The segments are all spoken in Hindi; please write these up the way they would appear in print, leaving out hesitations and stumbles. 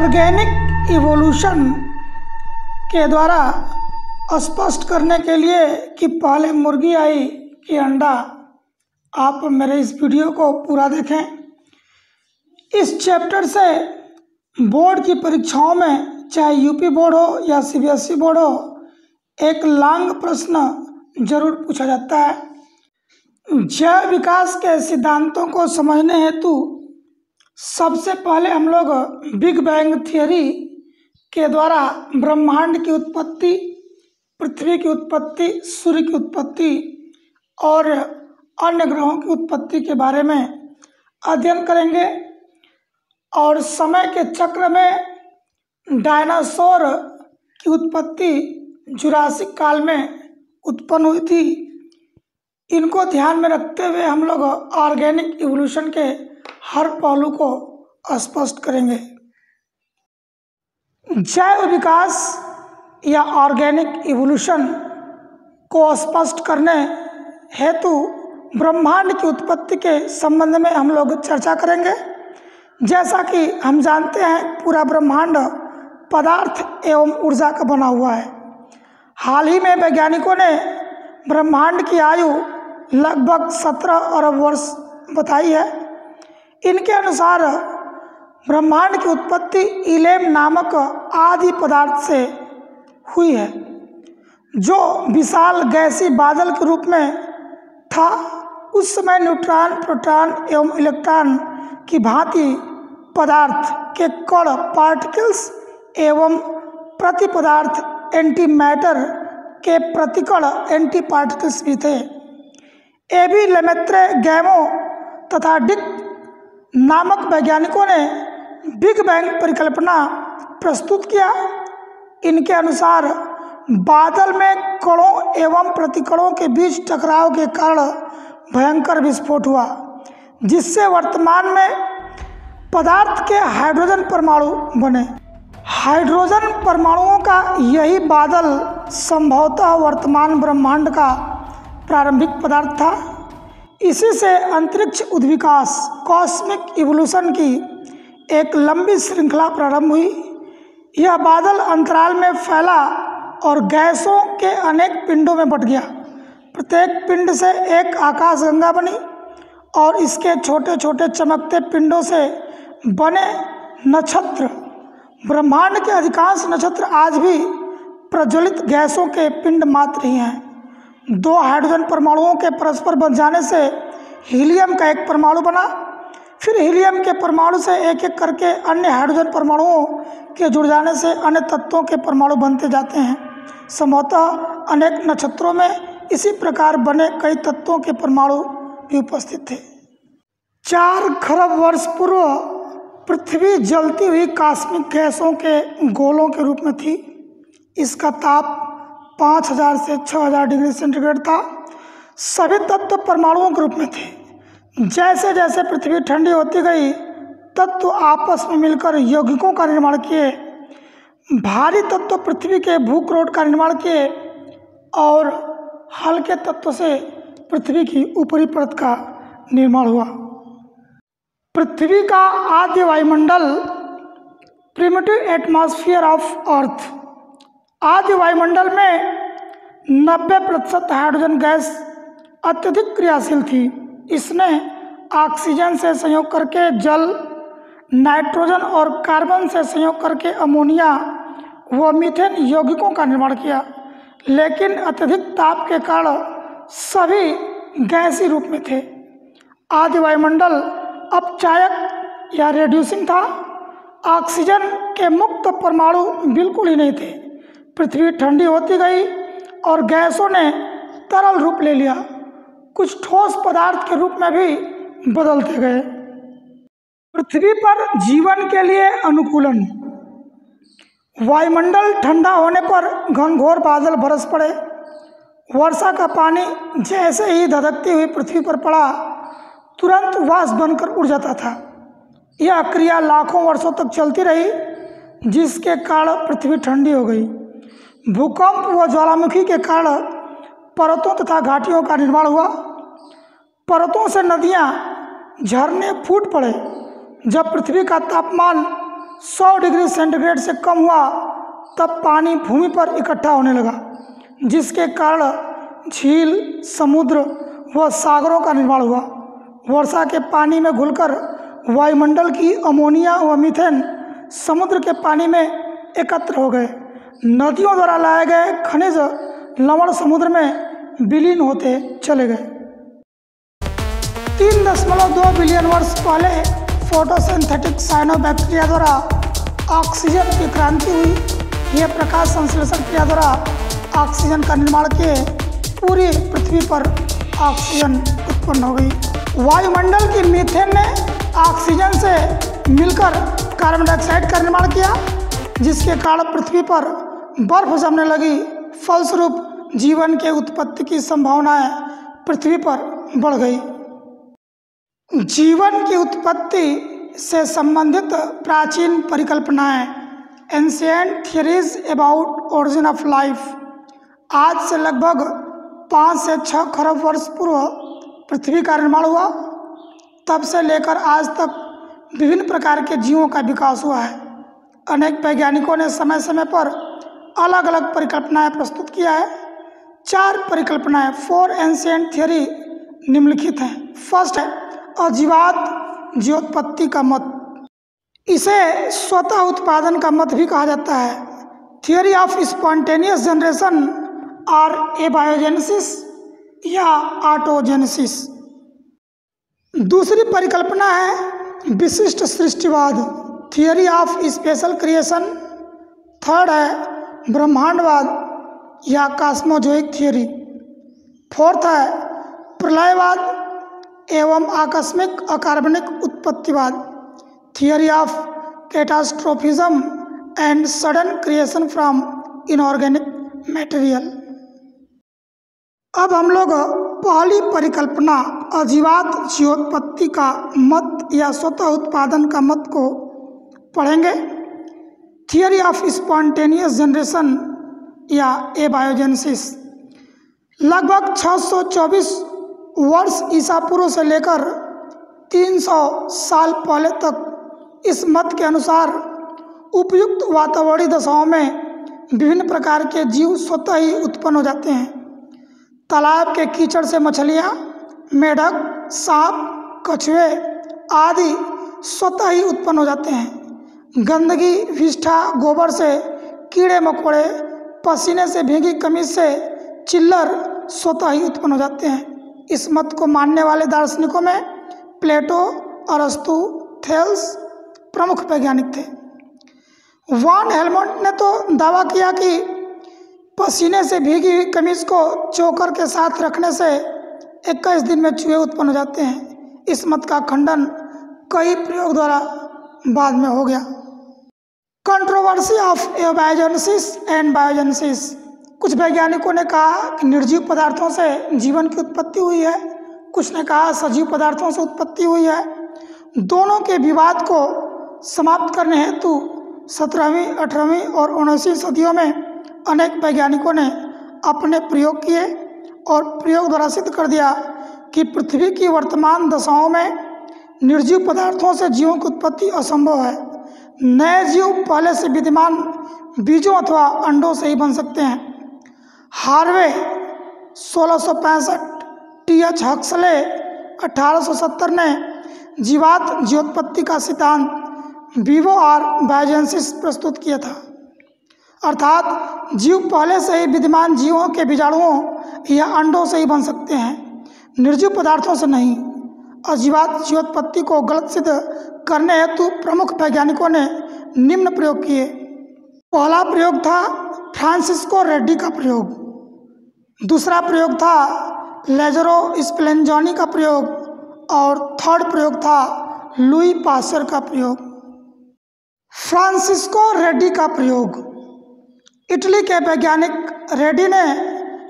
ऑर्गेनिक इवोल्यूशन के द्वारा स्पष्ट करने के लिए कि पहले मुर्गी आई कि अंडा, आप मेरे इस वीडियो को पूरा देखें। इस चैप्टर से बोर्ड की परीक्षाओं में, चाहे यूपी बोर्ड हो या सीबीएसई बोर्ड हो, एक लॉन्ग प्रश्न जरूर पूछा जाता है। जैव विकास के सिद्धांतों को समझने हेतु सबसे पहले हम लोग बिग बैंग थियरी के द्वारा ब्रह्मांड की उत्पत्ति, पृथ्वी की उत्पत्ति, सूर्य की उत्पत्ति और अन्य ग्रहों की उत्पत्ति के बारे में अध्ययन करेंगे। और समय के चक्र में डायनासोर की उत्पत्ति जुरासिक काल में उत्पन्न हुई थी। इनको ध्यान में रखते हुए हम लोग ऑर्गेनिक इवोल्यूशन के हर पहलू को स्पष्ट करेंगे। जैव विकास या ऑर्गेनिक इवोल्यूशन को स्पष्ट करने हेतु ब्रह्मांड की उत्पत्ति के संबंध में हम लोग चर्चा करेंगे। जैसा कि हम जानते हैं, पूरा ब्रह्मांड पदार्थ एवं ऊर्जा का बना हुआ है। हाल ही में वैज्ञानिकों ने ब्रह्मांड की आयु लगभग 17 अरब वर्ष बताई है। इनके अनुसार ब्रह्मांड की उत्पत्ति इलेम नामक आदि पदार्थ से हुई है, जो विशाल गैसीय बादल के रूप में था। उस समय न्यूट्रॉन, प्रोटॉन एवं इलेक्ट्रॉन की भांति पदार्थ के कण, पार्टिकल्स एवं प्रति पदार्थ एंटी मैटर के प्रतिकण एंटी पार्टिकल्स भी थे। एबी लेमेत्रे, गैमो तथा डिक नामक वैज्ञानिकों ने बिग बैंग परिकल्पना प्रस्तुत किया। इनके अनुसार बादल में कणों एवं प्रतिकणों के बीच टकराव के कारण भयंकर विस्फोट हुआ, जिससे वर्तमान में पदार्थ के हाइड्रोजन परमाणु बने। हाइड्रोजन परमाणुओं का यही बादल संभवतः वर्तमान ब्रह्मांड का प्रारंभिक पदार्थ था। इसी से अंतरिक्ष उद्विकास, कॉस्मिक इवोल्यूशन की एक लंबी श्रृंखला प्रारंभ हुई। यह बादल अंतराल में फैला और गैसों के अनेक पिंडों में बंट गया। प्रत्येक पिंड से एक आकाशगंगा बनी और इसके छोटे छोटे चमकते पिंडों से बने नक्षत्र। ब्रह्मांड के अधिकांश नक्षत्र आज भी प्रज्वलित गैसों के पिंड मात्र ही हैं। दो हाइड्रोजन परमाणुओं के परस्पर बंध जाने से हीलियम का एक परमाणु बना। फिर हीलियम के परमाणु से एक एक करके अन्य हाइड्रोजन परमाणुओं के जुड़ जाने से अन्य तत्वों के परमाणु बनते जाते हैं। संभवतः अनेक नक्षत्रों में इसी प्रकार बने कई तत्वों के परमाणु भी उपस्थित थे। 4 खरब वर्ष पूर्व पृथ्वी जलती हुई कॉस्मिक गैसों के गोलों के रूप में थी। इसका ताप 5000 से 6000 डिग्री सेंटीग्रेड था। सभी तत्व परमाणुओं के रूप में थे। जैसे जैसे पृथ्वी ठंडी होती गई, तत्व आपस में मिलकर यौगिकों का निर्माण किए। भारी तत्व पृथ्वी के भूक्रोट का निर्माण किए और हल्के तत्व से पृथ्वी की ऊपरी परत का निर्माण हुआ। पृथ्वी का आद्य वायुमंडल, प्रिमिटिव एटमॉस्फेयर ऑफ अर्थ, आद्य वायुमंडल में 90% हाइड्रोजन गैस अत्यधिक क्रियाशील थी। इसने ऑक्सीजन से संयोग करके जल, नाइट्रोजन और कार्बन से संयोग करके अमोनिया व मीथेन यौगिकों का निर्माण किया। लेकिन अत्यधिक ताप के कारण सभी गैसीय रूप में थे। आदि वायुमंडल अपचायक या रेड्यूसिंग था। ऑक्सीजन के मुक्त परमाणु बिल्कुल ही नहीं थे। पृथ्वी ठंडी होती गई और गैसों ने तरल रूप ले लिया, कुछ ठोस पदार्थ के रूप में भी बदलते गए। पृथ्वी पर जीवन के लिए अनुकूलन। वायुमंडल ठंडा होने पर घनघोर बादल बरस पड़े। वर्षा का पानी जैसे ही धधकती हुई पृथ्वी पर पड़ा, तुरंत वाष्प बनकर उड़ जाता था। यह क्रिया लाखों वर्षों तक चलती रही, जिसके कारण पृथ्वी ठंडी हो गई। भूकंप व ज्वालामुखी के कारण पर्वतों तथा घाटियों का निर्माण हुआ। पर्वतों से नदियाँ, झरने फूट पड़े। जब पृथ्वी का तापमान 100 डिग्री सेंटीग्रेड से कम हुआ तब पानी भूमि पर इकट्ठा होने लगा, जिसके कारण झील, समुद्र व सागरों का निर्माण हुआ। वर्षा के पानी में घुलकर वायुमंडल की अमोनिया व मीथेन समुद्र के पानी में एकत्र हो गए। नदियों द्वारा लाए गए खनिज लवण समुद्र में विलीन होते चले गए। 3.2 बिलियन वर्ष पहले फोटोसिंथेटिक साइनोबैक्टीरिया द्वारा ऑक्सीजन की क्रांति हुई। यह प्रकाश संश्लेषण क्रिया द्वारा ऑक्सीजन का निर्माण किए पूरी पृथ्वी पर ऑक्सीजन उत्पन्न हो गई। वायुमंडल की मीथेन ने ऑक्सीजन से मिलकर कार्बन डाइऑक्साइड का निर्माण किया, जिसके कारण पृथ्वी पर बर्फ जमने लगी। फलस्वरूप जीवन के उत्पत्ति की संभावनाएं पृथ्वी पर बढ़ गई। जीवन की उत्पत्ति से संबंधित प्राचीन परिकल्पनाएं, ancient theories about origin of life, आज से लगभग 5 से 6 खरब वर्ष पूर्व पृथ्वी का निर्माण हुआ। तब से लेकर आज तक विभिन्न प्रकार के जीवों का विकास हुआ है। अनेक वैज्ञानिकों ने समय समय पर अलग अलग परिकल्पनाएं प्रस्तुत किया है। 4 परिकल्पनाएं, 4 एंशिएंट थियरी निम्नलिखित हैं। फर्स्ट है अजीवात जीवोत्पत्ति का मत। इसे स्वतः उत्पादन का मत भी कहा जाता है। थियरी ऑफ स्पॉन्टेनियस जनरेशन और एबायोजेनेसिस या ऑटोजेनेसिस। दूसरी परिकल्पना है विशिष्ट सृष्टिवाद, theory of special creation. Third है ब्रह्मांडवाद या कॉस्मोजोइक थियरी। फोर्थ है प्रलयवाद एवं आकस्मिक अकार्बनिक उत्पत्तिवाद, theory of catastrophism and sudden creation from inorganic material. अब हम लोग पहली परिकल्पना अजीवात जीवोत्पत्ति का मत या स्वतः उत्पादन का मत को पढ़ेंगे। थियरी ऑफ स्पॉन्टेनियस जनरेशन या एबायोजेनेसिस। लगभग 624 वर्ष ईसा पूर्व से लेकर 300 साल पहले तक इस मत के अनुसार उपयुक्त वातावरणीय दशाओं में विभिन्न प्रकार के जीव स्वतः ही उत्पन्न हो जाते हैं। तालाब के कीचड़ से मछलियाँ, मेढक, सांप, कछुए आदि स्वतः ही उत्पन्न हो जाते हैं। गंदगी, विष्ठा, गोबर से कीड़े मकोड़े, पसीने से भीगी कमीज से चिल्लर स्वतः ही उत्पन्न हो जाते हैं। इस मत को मानने वाले दार्शनिकों में प्लेटो, अरस्तु, थेल्स प्रमुख वैज्ञानिक थे। वान हेलमंट ने तो दावा किया कि पसीने से भीगी हुई कमीज को चोकर के साथ रखने से 21 दिन में चूहे उत्पन्न हो जाते हैं। इस मत का खंडन कई प्रयोग द्वारा बाद में हो गया। Controversy of abiogenesis and biogenesis. कुछ वैज्ञानिकों ने कहा कि निर्जीव पदार्थों से जीवन की उत्पत्ति हुई है, कुछ ने कहा सजीव पदार्थों से उत्पत्ति हुई है। दोनों के विवाद को समाप्त करने हेतु 17वीं, 18वीं और 19वीं सदियों में अनेक वैज्ञानिकों ने अपने प्रयोग किए और प्रयोग द्वारा सिद्ध कर दिया कि पृथ्वी की वर्तमान दशाओं में निर्जीव पदार्थों से जीवों की उत्पत्ति असंभव है। नए जीव पहले से विद्यमान बीजों अथवा अंडों से ही बन सकते हैं। Harvey 1665, TH. हक्सले 1870 ने जीवात जीवोत्पत्ति का सिद्धांत विवो और बायोजेनेसिस प्रस्तुत किया था। अर्थात जीव पहले से ही विद्यमान जीवों के बीजाणुओं या अंडों से ही बन सकते हैं, निर्जीव पदार्थों से नहीं। अजीवात जीवोत्पत्ति को गलत सिद्ध करने हेतु प्रमुख वैज्ञानिकों ने निम्न प्रयोग किए। पहला प्रयोग था फ्रांसिस्को रेड्डी का प्रयोग। दूसरा प्रयोग था लेजरो स्प्लेंजानी का प्रयोग और थर्ड प्रयोग था लुई पास्चर का प्रयोग। फ्रांसिस्को रेड्डी का प्रयोग। इटली के वैज्ञानिक रेड्डी ने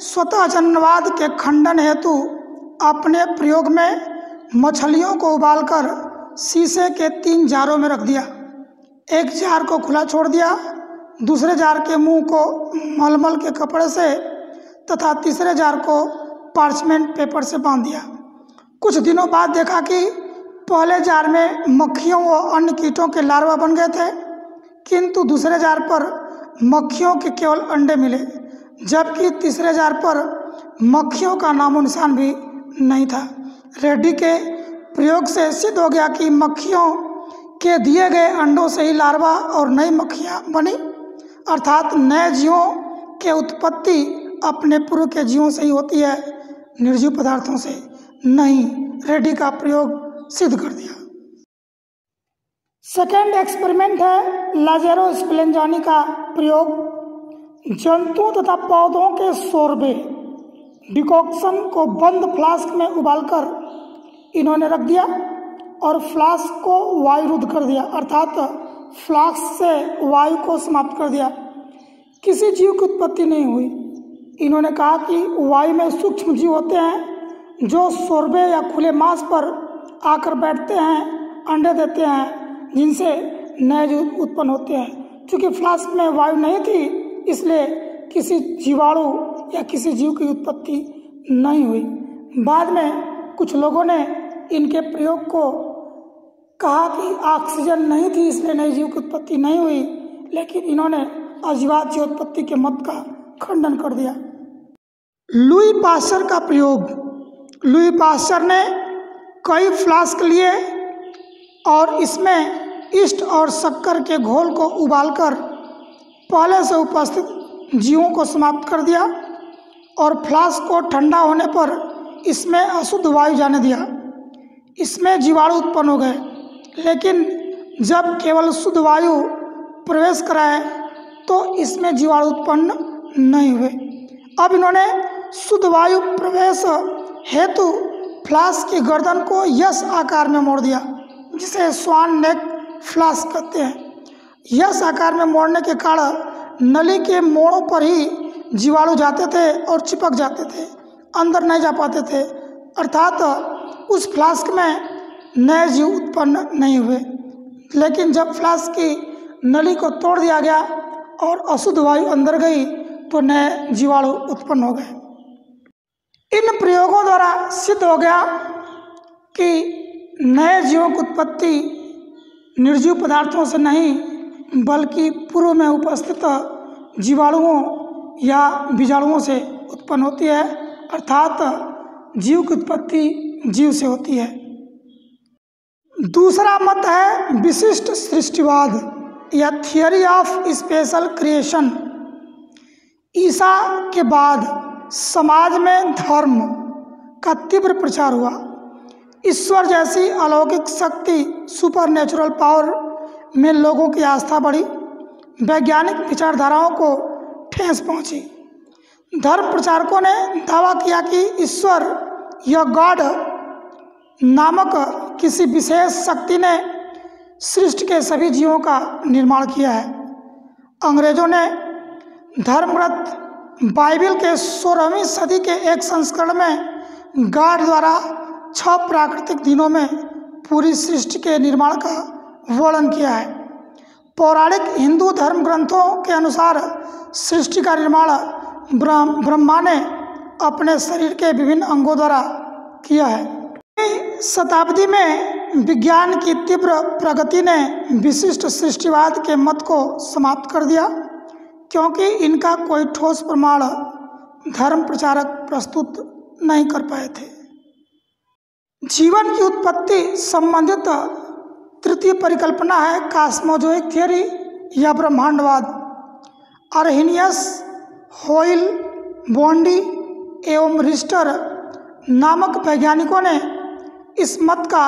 स्वतः जननवाद के खंडन हेतु अपने प्रयोग में मछलियों को उबालकर शीशे के 3 जारों में रख दिया। एक जार को खुला छोड़ दिया, दूसरे जार के मुंह को मलमल के कपड़े से तथा तीसरे जार को पार्चमेंट पेपर से बांध दिया। कुछ दिनों बाद देखा कि पहले जार में मक्खियों व अन्य कीटों के लार्वा बन गए थे किंतु दूसरे जार पर मक्खियों के केवल अंडे मिले, जबकि तीसरे जार पर मक्खियों का नामो निशान भी नहीं था। रेड्डी के प्रयोग से सिद्ध हो गया कि मक्खियों के दिए गए अंडों से ही लार्वा और नई मक्खियाँ बनी, अर्थात नए जीवों के उत्पत्ति अपने पूर्व के जीवों से ही होती है, निर्जीव पदार्थों से नहीं। रेड्डी का प्रयोग सिद्ध कर दिया। सेकेंड एक्सपेरिमेंट है लाज़ेरो स्पेलेंजानी का प्रयोग। जंतुओं तथा पौधों के सोरबे डिकॉक्शन को बंद फ्लास्क में उबालकर इन्होंने रख दिया और फ्लास्क को वायुरुद्ध कर दिया, अर्थात फ्लास्क से वायु को समाप्त कर दिया। किसी जीव की उत्पत्ति नहीं हुई। इन्होंने कहा कि वायु में सूक्ष्म जीव होते हैं जो सोरबे या खुले मांस पर आकर बैठते हैं, अंडे देते हैं, जिनसे नए जीव उत्पन्न होते हैं। चूँकि फ्लास्क में वायु नहीं थी, इसलिए किसी जीवाणु या किसी जीव की उत्पत्ति नहीं हुई। बाद में कुछ लोगों ने इनके प्रयोग को कहा कि ऑक्सीजन नहीं थी, इसलिए नए जीव की उत्पत्ति नहीं हुई, लेकिन इन्होंने अजीवात जीवोत्पत्ति के मत का खंडन कर दिया। लुई पास्चर का प्रयोग। लुई पास्चर ने कई फ्लास्क लिए और इसमें ईस्ट और शक्कर के घोल को उबालकर पहले से उपस्थित जीवों को समाप्त कर दिया और फ्लास्क को ठंडा होने पर इसमें अशुद्ध वायु जाने दिया। इसमें जीवाणु उत्पन्न हो गए, लेकिन जब केवल शुद्ध वायु प्रवेश कराए तो इसमें जीवाणु उत्पन्न नहीं हुए। अब इन्होंने शुद्ध वायु प्रवेश हेतु फ्लास्क की गर्दन को यस आकार में मोड़ दिया, जिसे स्वान नेक फ्लास्क कहते हैं। यस आकार में मोड़ने के कारण नली के मोड़ों पर ही जीवाणु जाते थे और चिपक जाते थे, अंदर नहीं जा पाते थे, अर्थात उस फ्लास्क में नए जीव उत्पन्न नहीं हुए। लेकिन जब फ्लास्क की नली को तोड़ दिया गया और अशुद्ध वायु अंदर गई तो नए जीवाणु उत्पन्न हो गए। इन प्रयोगों द्वारा सिद्ध हो गया कि नए जीवों की उत्पत्ति निर्जीव पदार्थों से नहीं, बल्कि पूर्व में उपस्थित जीवाणुओं या बीजाणुओं से उत्पन्न होती है, अर्थात जीव की उत्पत्ति जीव से होती है। दूसरा मत है विशिष्ट सृष्टिवाद या थियरी ऑफ स्पेशल क्रिएशन। ईसा के बाद समाज में धर्म का तीव्र प्रचार हुआ। ईश्वर जैसी अलौकिक शक्ति, सुपर नेचुरल पावर में लोगों की आस्था बढ़ी। वैज्ञानिक विचारधाराओं को ठेस पहुंची। धर्म प्रचारकों ने दावा किया कि ईश्वर या गॉड नामक किसी विशेष शक्ति ने सृष्टि के सभी जीवों का निर्माण किया है। अंग्रेजों ने धर्म ग्रंथ बाइबिल के 16वीं सदी के एक संस्करण में गॉड द्वारा 6 प्राकृतिक दिनों में पूरी सृष्टि के निर्माण का वर्णन किया है। पौराणिक हिंदू धर्म ग्रंथों के अनुसार सृष्टि का निर्माण ब्रह्मा ने अपने शरीर के विभिन्न अंगों द्वारा किया है। शताब्दी में विज्ञान की तीव्र प्रगति ने विशिष्ट सृष्टिवाद के मत को समाप्त कर दिया, क्योंकि इनका कोई ठोस प्रमाण धर्म प्रचारक प्रस्तुत नहीं कर पाए थे। जीवन की उत्पत्ति संबंधित तृतीय परिकल्पना है कॉस्मोजोइक थियरी या ब्रह्मांडवाद। अर्हिनियस, होइल, बॉन्डी एवं रिस्टर नामक वैज्ञानिकों ने इस मत का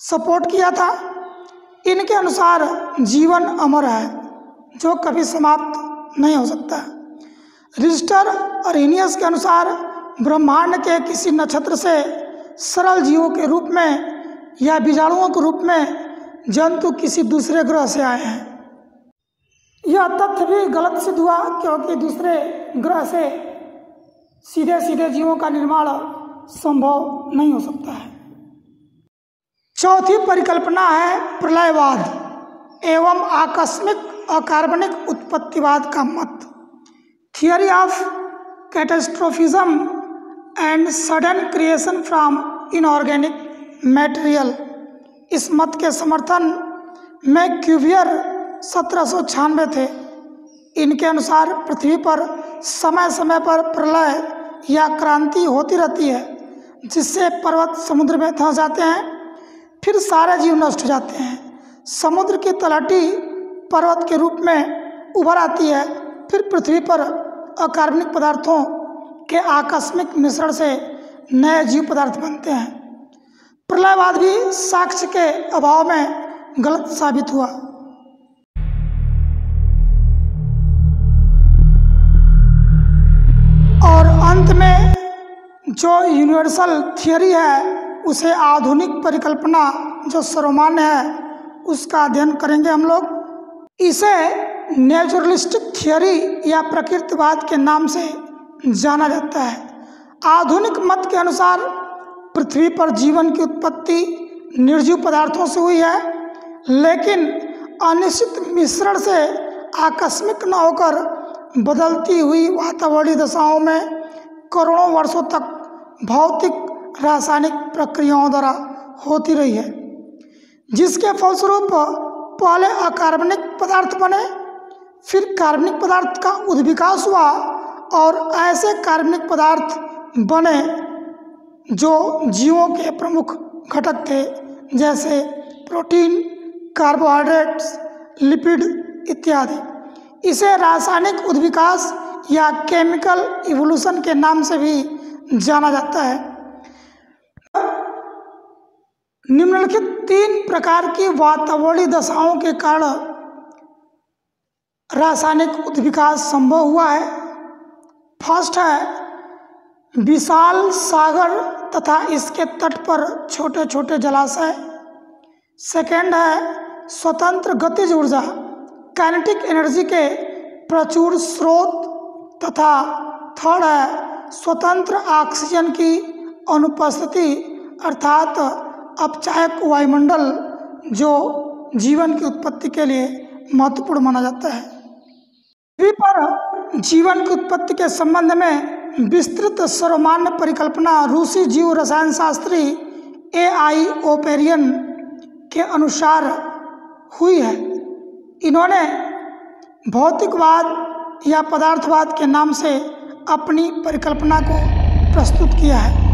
सपोर्ट किया था। इनके अनुसार जीवन अमर है, जो कभी समाप्त नहीं हो सकता। रिस्टर और अर्हिनियस के अनुसार ब्रह्मांड के किसी नक्षत्र से सरल जीवों के रूप में या बीजाणुओं के रूप में जंतु किसी दूसरे ग्रह से आए हैं। यह तथ्य भी गलत सिद्ध हुआ, क्योंकि दूसरे ग्रह से सीधे सीधे जीवों का निर्माण संभव नहीं हो सकता है। चौथी परिकल्पना है प्रलयवाद एवं आकस्मिक अकार्बनिक उत्पत्तिवाद का मत। Theory of catastrophism and sudden creation from inorganic material. इस मत के समर्थन में क्यूवियर 1796 थे। इनके अनुसार पृथ्वी पर समय समय पर प्रलय या क्रांति होती रहती है, जिससे पर्वत समुद्र में धंस जाते हैं, फिर सारे जीव नष्ट हो जाते हैं। समुद्र की तलहटी पर्वत के रूप में उभर आती है, फिर पृथ्वी पर अकार्बनिक पदार्थों के आकस्मिक मिश्रण से नए जीव पदार्थ बनते हैं। प्रलयवाद भी साक्ष्य के अभाव में गलत साबित हुआ। और अंत में जो यूनिवर्सल थियरी है, उसे आधुनिक परिकल्पना जो सर्वमान्य है, उसका अध्ययन करेंगे हम लोग। इसे नेचुरलिस्टिक थियरी या प्रकृतिवाद के नाम से जाना जाता है। आधुनिक मत के अनुसार पृथ्वी पर जीवन की उत्पत्ति निर्जीव पदार्थों से हुई है, लेकिन अनिश्चित मिश्रण से आकस्मिक न होकर बदलती हुई वातावरणीय दशाओं में करोड़ों वर्षों तक भौतिक रासायनिक प्रक्रियाओं द्वारा होती रही है, जिसके फलस्वरूप पहले अकार्बनिक पदार्थ बने, फिर कार्बनिक पदार्थ का उद्विकास हुआ और ऐसे कार्बनिक पदार्थ बने जो जीवों के प्रमुख घटक थे, जैसे प्रोटीन, कार्बोहाइड्रेट्स, लिपिड इत्यादि। इसे रासायनिक उद्विकास या केमिकल इवोल्यूशन के नाम से भी जाना जाता है। निम्नलिखित 3 प्रकार की वातावरणीय दशाओं के कारण रासायनिक उद्विकास संभव हुआ है। फर्स्ट है विशाल सागर तथा इसके तट पर छोटे छोटे जलाशय। सेकेंड है स्वतंत्र गतिज ऊर्जा, काइनेटिक एनर्जी के प्रचुर स्रोत। तथा थर्ड है स्वतंत्र ऑक्सीजन की अनुपस्थिति, अर्थात अपचायक वायुमंडल, जो जीवन की उत्पत्ति के लिए महत्वपूर्ण माना जाता है। पृथ्वी पर जीवन की उत्पत्ति के संबंध में विस्तृत सर्वमान्य परिकल्पना रूसी जीव रसायन शास्त्री A.I. ओपेरियन के अनुसार हुई है। इन्होंने भौतिकवाद या पदार्थवाद के नाम से अपनी परिकल्पना को प्रस्तुत किया है।